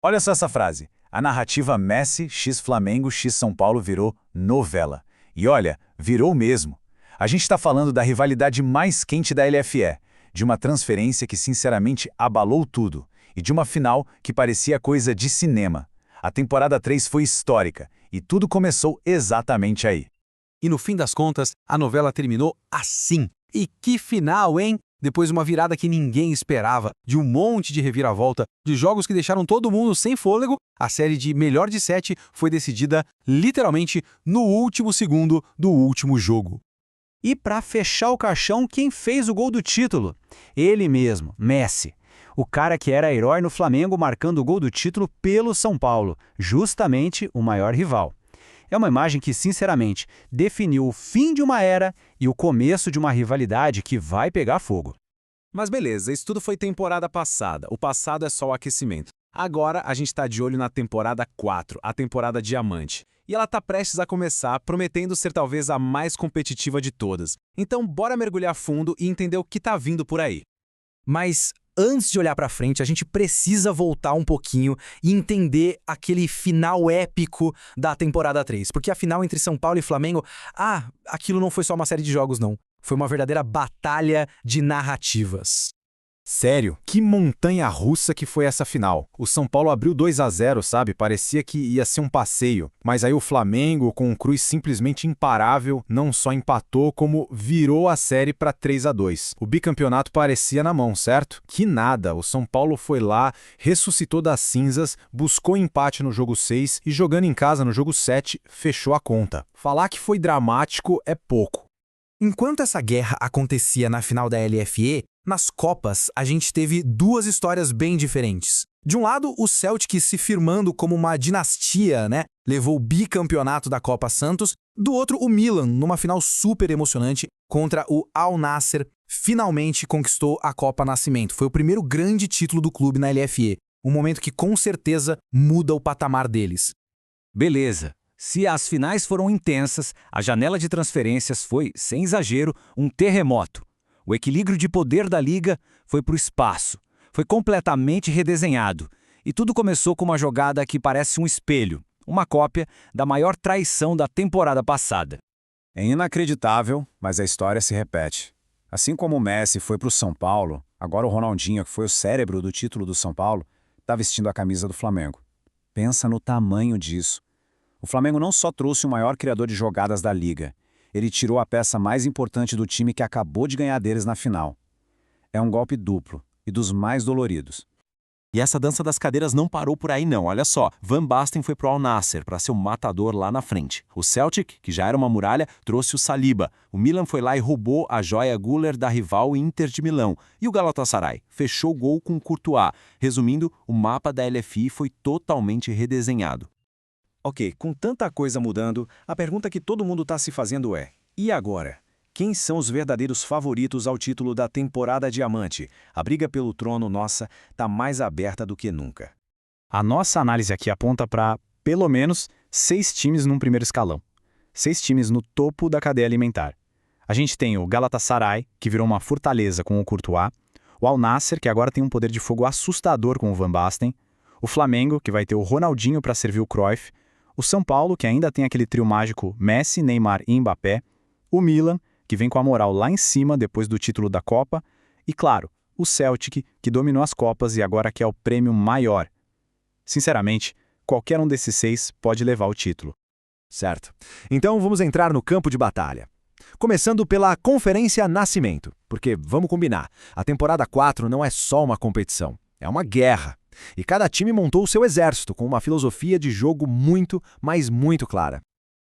Olha só essa frase. A narrativa Messi x Flamengo x São Paulo virou novela. E olha, virou mesmo. A gente está falando da rivalidade mais quente da LFE, de uma transferência que sinceramente abalou tudo, e de uma final que parecia coisa de cinema. A temporada 3 foi histórica, e tudo começou exatamente aí. E no fim das contas, a novela terminou assim. E que final, hein? Depois de uma virada que ninguém esperava, de um monte de reviravolta, de jogos que deixaram todo mundo sem fôlego, a série de melhor de 7 foi decidida literalmente no último segundo do último jogo. E para fechar o caixão, quem fez o gol do título? Ele mesmo, Messi. O cara que era herói no Flamengo marcando o gol do título pelo São Paulo, justamente o maior rival. É uma imagem que, sinceramente, definiu o fim de uma era e o começo de uma rivalidade que vai pegar fogo. Mas beleza, isso tudo foi temporada passada. O passado é só o aquecimento. Agora a gente está de olho na temporada 4, a temporada Diamante. E ela está prestes a começar, prometendo ser talvez a mais competitiva de todas. Então bora mergulhar fundo e entender o que está vindo por aí. Mas antes de olhar para frente, a gente precisa voltar um pouquinho e entender aquele final épico da temporada 3. Porque a final entre São Paulo e Flamengo, aquilo não foi só uma série de jogos, não. Foi uma verdadeira batalha de narrativas. Sério, que montanha-russa que foi essa final. O São Paulo abriu 2-0, sabe? Parecia que ia ser um passeio. Mas aí o Flamengo, com um Cruz simplesmente imparável, não só empatou, como virou a série para 3-2. O bicampeonato parecia na mão, certo? Que nada, o São Paulo foi lá, ressuscitou das cinzas, buscou empate no jogo 6 e jogando em casa no jogo 7, fechou a conta. Falar que foi dramático é pouco. Enquanto essa guerra acontecia na final da LFE, nas Copas a gente teve duas histórias bem diferentes. De um lado, o Celtic se firmando como uma dinastia, né? Levou o bicampeonato da Copa Santos. Do outro, o Milan, numa final super emocionante contra o Al Nassr, finalmente conquistou a Copa Nascimento. Foi o primeiro grande título do clube na LFE. Um momento que com certeza muda o patamar deles. Beleza. Se as finais foram intensas, a janela de transferências foi, sem exagero, um terremoto. O equilíbrio de poder da liga foi para o espaço. Foi completamente redesenhado. E tudo começou com uma jogada que parece um espelho, uma cópia da maior traição da temporada passada. É inacreditável, mas a história se repete. Assim como o Messi foi para o São Paulo, agora o Ronaldinho, que foi o cérebro do título do São Paulo, está vestindo a camisa do Flamengo. Pensa no tamanho disso. O Flamengo não só trouxe o maior criador de jogadas da liga, ele tirou a peça mais importante do time que acabou de ganhar deles na final. É um golpe duplo e dos mais doloridos. E essa dança das cadeiras não parou por aí não, olha só. Van Basten foi pro Al Nassr para ser o matador lá na frente. O Celtic, que já era uma muralha, trouxe o Saliba. O Milan foi lá e roubou a joia Güler da rival Inter de Milão. E o Galatasaray fechou o gol com o Courtois. Resumindo, o mapa da LFI foi totalmente redesenhado. Ok, com tanta coisa mudando, a pergunta que todo mundo está se fazendo é: e agora? Quem são os verdadeiros favoritos ao título da temporada Diamante? A briga pelo trono nossa está mais aberta do que nunca. A nossa análise aqui aponta para, pelo menos, 6 times num primeiro escalão. 6 times no topo da cadeia alimentar. A gente tem o Galatasaray, que virou uma fortaleza com o Courtois, o Al Nassr, que agora tem um poder de fogo assustador com o Van Basten, o Flamengo, que vai ter o Ronaldinho para servir o Cruyff, o São Paulo, que ainda tem aquele trio mágico Messi, Neymar e Mbappé, o Milan, que vem com a moral lá em cima depois do título da Copa, e claro, o Celtic, que dominou as Copas e agora quer o prêmio maior. Sinceramente, qualquer um desses 6 pode levar o título. Certo. Então vamos entrar no campo de batalha. Começando pela Conferência Nascimento, porque, vamos combinar, a temporada 4 não é só uma competição, é uma guerra. E cada time montou o seu exército com uma filosofia de jogo muito, mas muito clara.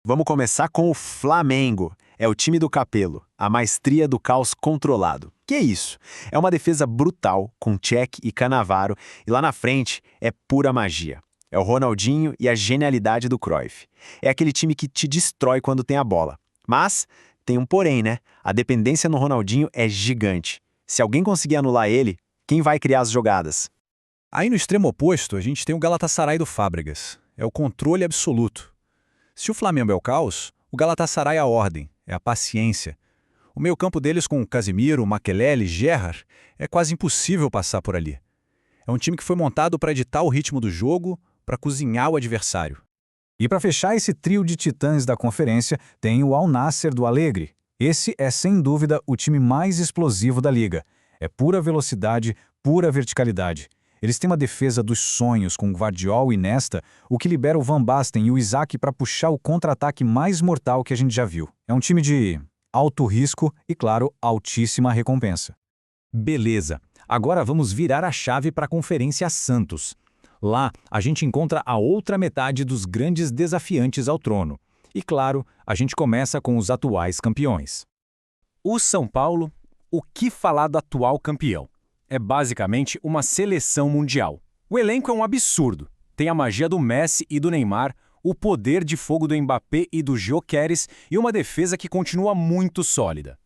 Vamos começar com o Flamengo. É o time do Capello, a maestria do caos controlado. Que é isso? É uma defesa brutal, com Cech e Cannavaro, e lá na frente é pura magia. É o Ronaldinho e a genialidade do Cruyff. É aquele time que te destrói quando tem a bola. Mas tem um porém, né? A dependência no Ronaldinho é gigante. Se alguém conseguir anular ele, quem vai criar as jogadas? Aí no extremo oposto, a gente tem o Galatasaray do Fábregas. É o controle absoluto. Se o Flamengo é o caos, o Galatasaray é a ordem, é a paciência. O meio-campo deles com Casemiro, Makelele, Gerrard, é quase impossível passar por ali. É um time que foi montado para editar o ritmo do jogo, para cozinhar o adversário. E para fechar esse trio de titãs da conferência, tem o Al Nassr do Alegre. Esse é, sem dúvida, o time mais explosivo da liga. É pura velocidade, pura verticalidade. Eles têm uma defesa dos sonhos com Gvardiol e Nesta, o que libera o Van Basten e o Isaac para puxar o contra-ataque mais mortal que a gente já viu. É um time de alto risco e, claro, altíssima recompensa. Beleza. Agora vamos virar a chave para a Conferência Santos. Lá, a gente encontra a outra metade dos grandes desafiantes ao trono. E, claro, a gente começa com os atuais campeões. O São Paulo, o que falar do atual campeão? É basicamente uma seleção mundial. O elenco é um absurdo. Tem a magia do Messi e do Neymar, o poder de fogo do Mbappé e do Gyökeres e uma defesa que continua muito sólida.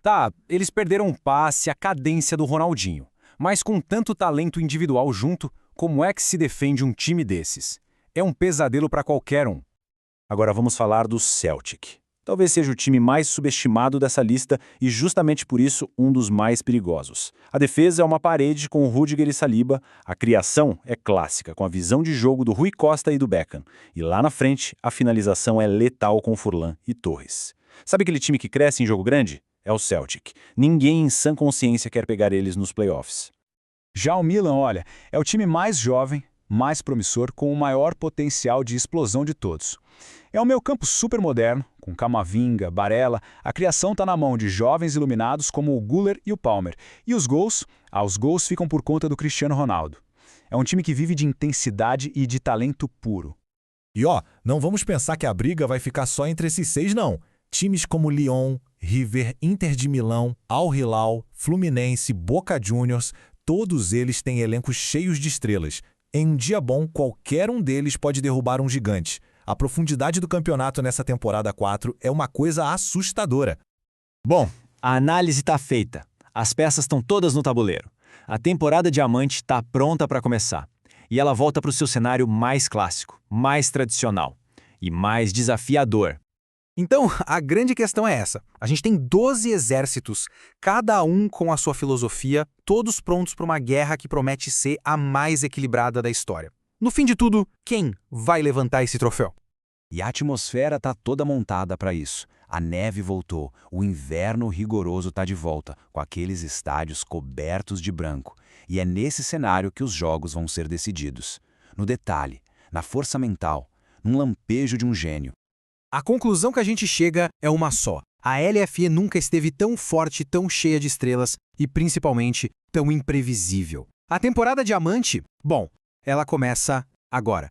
Tá, eles perderam o passe, a cadência do Ronaldinho. Mas com tanto talento individual junto, como é que se defende um time desses? É um pesadelo para qualquer um. Agora vamos falar do Celtic. Talvez seja o time mais subestimado dessa lista e justamente por isso um dos mais perigosos. A defesa é uma parede com Rudiger e Saliba, a criação é clássica, com a visão de jogo do Rui Costa e do Beckham. E lá na frente, a finalização é letal com Furlan e Torres. Sabe aquele time que cresce em jogo grande? É o Celtic. Ninguém em sã consciência quer pegar eles nos playoffs. Já o Milan, olha, é o time mais jovem, mais promissor, com o maior potencial de explosão de todos. É um meio-campo super moderno, com Camavinga, Barella, a criação está na mão de jovens iluminados como o Güler e o Palmer. E os gols? Os gols ficam por conta do Cristiano Ronaldo. É um time que vive de intensidade e de talento puro. E não vamos pensar que a briga vai ficar só entre esses 6 não. Times como Lyon, River, Inter de Milão, Al Hilal, Fluminense, Boca Juniors, todos eles têm elencos cheios de estrelas. Em um dia bom, qualquer um deles pode derrubar um gigante. A profundidade do campeonato nessa temporada 4 é uma coisa assustadora. Bom, a análise está feita. As peças estão todas no tabuleiro. A temporada Diamante está pronta para começar. E ela volta para o seu cenário mais clássico, mais tradicional e mais desafiador. Então, a grande questão é essa. A gente tem 12 exércitos, cada um com a sua filosofia, todos prontos para uma guerra que promete ser a mais equilibrada da história. No fim de tudo, quem vai levantar esse troféu? E a atmosfera está toda montada para isso. A neve voltou, o inverno rigoroso está de volta, com aqueles estádios cobertos de branco. E é nesse cenário que os jogos vão ser decididos. No detalhe, na força mental, num lampejo de um gênio. A conclusão que a gente chega é uma só. A LFE nunca esteve tão forte, tão cheia de estrelas e, principalmente, tão imprevisível. A temporada Diamante, bom, ela começa agora.